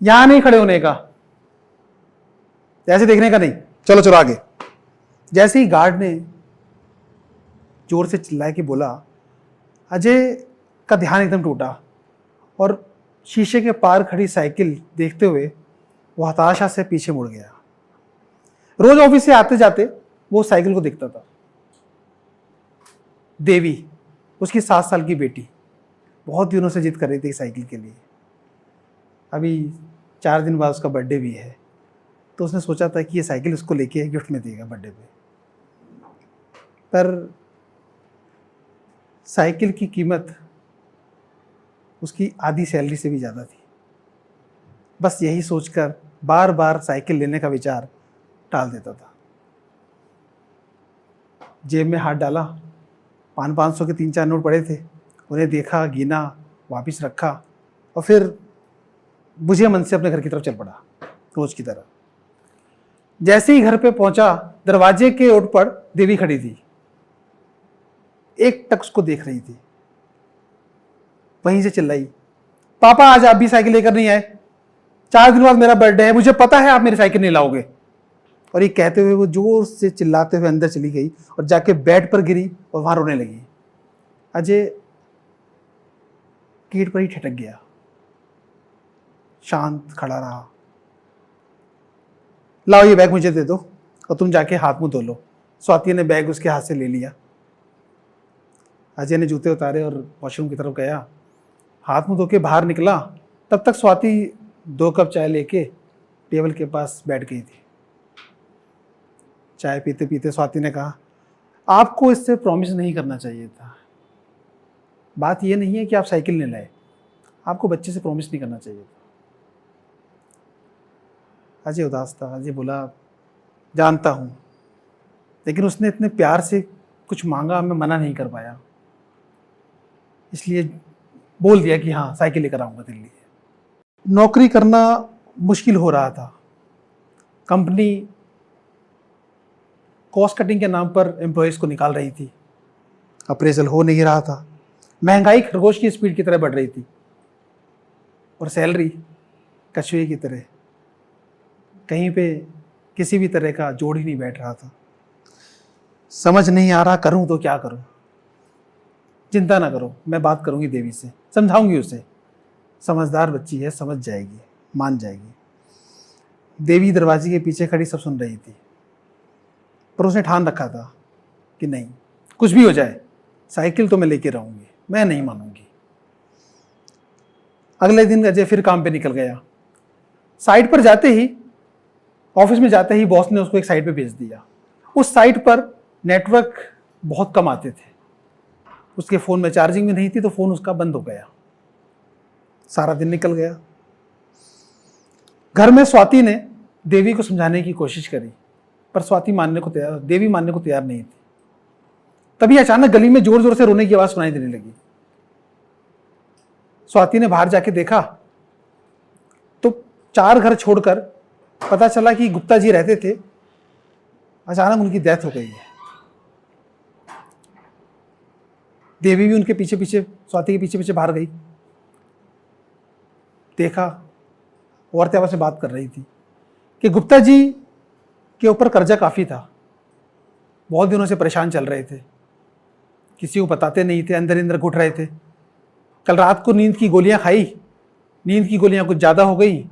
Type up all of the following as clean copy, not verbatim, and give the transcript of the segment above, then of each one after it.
यहां नहीं खड़े होने का, ऐसे देखने का नहीं, चलो चलो आगे। जैसे ही गार्ड ने जोर से चिल्ला के बोला, अजय का ध्यान एकदम टूटा और शीशे के पार खड़ी साइकिल देखते हुए वो हताशा से पीछे मुड़ गया। रोज ऑफिस से आते जाते वो साइकिल को देखता था। देवी, उसकी 7 साल की बेटी, बहुत दिनों से जिद कर रही थी साइकिल के लिए। अभी 4 दिन बाद उसका बर्थडे भी है, तो उसने सोचा था कि ये साइकिल उसको लेके गिफ्ट में देगा बर्थडे पे। पर साइकिल की कीमत उसकी आधी सैलरी से भी ज़्यादा थी। बस यही सोचकर बार बार साइकिल लेने का विचार टाल देता था। जेब में हाथ डाला, 500 के 3-4 नोट पड़े थे, उन्हें देखा, गिना, वापस रखा और फिर बुझे मन से अपने घर की तरफ चल पड़ा रोज की तरह। जैसे ही घर पे पहुंचा, दरवाजे के ओट पर देवी खड़ी थी, एक टक उसको देख रही थी। वहीं से चिल्लाई, पापा आज आप भी साइकिल लेकर नहीं आए? 4 दिन बाद मेरा बर्थडे है, मुझे पता है आप मेरी साइकिल नहीं लाओगे। और ये कहते हुए वो जोर से चिल्लाते हुए अंदर चली गई और जाके बेड पर गिरी और वहां रोने लगी। अजय गेट पर ही ठिठक गया, शांत खड़ा रहा। लाओ ये बैग मुझे दे दो और तुम जाके हाथ मुंह धो लो। स्वाति ने बैग उसके हाथ से ले लिया। अजय ने जूते उतारे और वॉशरूम की तरफ गया। हाथ मुंह धो के बाहर निकला, तब तक स्वाति 2 कप चाय लेके टेबल के पास बैठ गई थी। चाय पीते पीते स्वाति ने कहा, आपको इससे प्रॉमिस नहीं करना चाहिए था। बात यह नहीं है कि आप साइकिल नहीं लाए, आपको बच्चे से प्रॉमिस नहीं करना चाहिए था। अजय उदास था। अजय बोला, जानता हूँ, लेकिन उसने इतने प्यार से कुछ मांगा, मैं मना नहीं कर पाया, इसलिए बोल दिया कि हाँ साइकिल लेकर आऊँगा दिल्ली। नौकरी करना मुश्किल हो रहा था। कंपनी कॉस्ट कटिंग के नाम पर एम्प्लॉयज़ को निकाल रही थी। अप्रेजल हो नहीं रहा था। महंगाई खरगोश की स्पीड की तरह बढ़ रही थी और सैलरी कछुए की तरह, कहीं पे किसी भी तरह का जोड़ ही नहीं बैठ रहा था। समझ नहीं आ रहा करूं तो क्या करूं। चिंता ना करो, मैं बात करूंगी देवी से, समझाऊंगी उसे। समझदार बच्ची है, समझ जाएगी, मान जाएगी। देवी दरवाजे के पीछे खड़ी सब सुन रही थी, पर उसने ठान रखा था कि नहीं, कुछ भी हो जाए साइकिल तो मैं लेके रहूंगी, मैं नहीं मानूंगी। अगले दिन अजय फिर काम पे निकल गया। साइट पर जाते ही, ऑफिस में जाते ही बॉस ने उसको एक साइट पे भेज दिया। उस साइट पर नेटवर्क बहुत कम आते थे। उसके फ़ोन में चार्जिंग भी नहीं थी, तो फ़ोन उसका बंद हो गया। सारा दिन निकल गया। घर में स्वाति ने देवी को समझाने की कोशिश करी, पर स्वाति देवी मानने को तैयार नहीं थी। तभी अचानक गली में जोर जोर से रोने की आवाज़ सुनाई देने लगी। स्वाति ने बाहर जाके देखा तो 4 घर छोड़कर पता चला कि गुप्ता जी रहते थे, अचानक उनकी डेथ हो गई है। देवी भी उनके पीछे पीछे, स्वाति के पीछे पीछे बाहर गई। देखा, औरत आपस में बात कर रही थी कि गुप्ता जी के ऊपर कर्जा काफ़ी था, बहुत दिनों से परेशान चल रहे थे, किसी को बताते नहीं थे, अंदर अंदर घुट रहे थे। कल रात को नींद की गोलियां खाई, नींद की गोलियां कुछ ज़्यादा हो गई,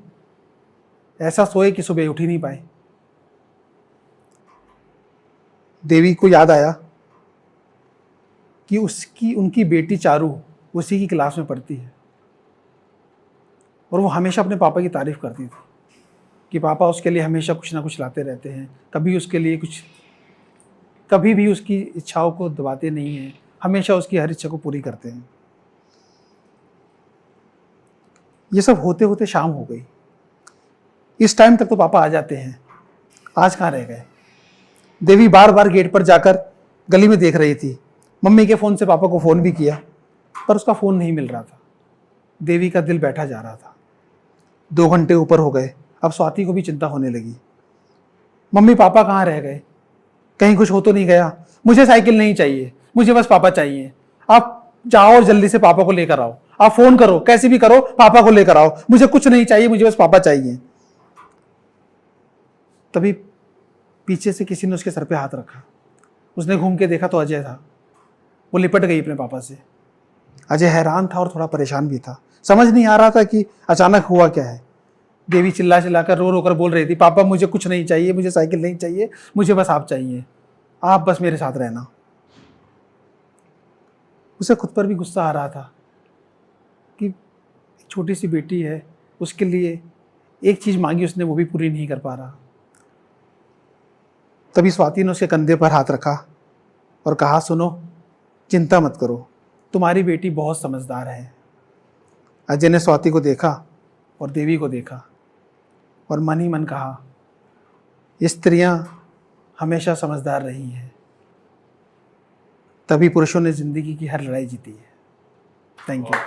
ऐसा सोए कि सुबह उठ ही नहीं पाए। देवी को याद आया कि उनकी बेटी चारू उसी की क्लास में पढ़ती है और वो हमेशा अपने पापा की तारीफ करती थी कि पापा उसके लिए हमेशा कुछ ना कुछ लाते रहते हैं, कभी भी उसकी इच्छाओं को दबाते नहीं हैं, हमेशा उसकी हर इच्छा को पूरी करते हैं। ये सब होते होते शाम हो गई। इस टाइम तक तो पापा आ जाते हैं, आज कहाँ रह गए। देवी बार बार गेट पर जाकर गली में देख रही थी। मम्मी के फ़ोन से पापा को फ़ोन भी किया, पर उसका फ़ोन नहीं मिल रहा था। देवी का दिल बैठा जा रहा था। 2 घंटे ऊपर हो गए। अब स्वाति को भी चिंता होने लगी। मम्मी पापा कहाँ रह गए, कहीं कुछ हो तो नहीं गया। मुझे साइकिल नहीं चाहिए, मुझे बस पापा चाहिए। आप जाओ और जल्दी से पापा को लेकर आओ। आप फोन करो, कैसे भी करो, पापा को लेकर आओ, मुझे कुछ नहीं चाहिए, मुझे बस पापा चाहिए। तभी पीछे से किसी ने उसके सर पे हाथ रखा। उसने घूम के देखा तो अजय था। वो लिपट गई अपने पापा से। अजय हैरान था और थोड़ा परेशान भी था, समझ नहीं आ रहा था कि अचानक हुआ क्या है। देवी चिल्ला चिल्लाकर रो रो कर बोल रही थी, पापा मुझे कुछ नहीं चाहिए, मुझे साइकिल नहीं चाहिए, मुझे बस आप चाहिए, आप बस मेरे साथ रहना। उसे खुद पर भी गुस्सा आ रहा था कि छोटी सी बेटी है, उसके लिए एक चीज मांगी उसने, वो भी पूरी नहीं कर पा रहा। तभी स्वाति ने उसके कंधे पर हाथ रखा और कहा, सुनो, चिंता मत करो, तुम्हारी बेटी बहुत समझदार है। अजय ने स्वाति को देखा और देवी को देखा और मन ही मन कहा, ये स्त्रियां हमेशा समझदार रही हैं, तभी पुरुषों ने जिंदगी की हर लड़ाई जीती है। Thank you.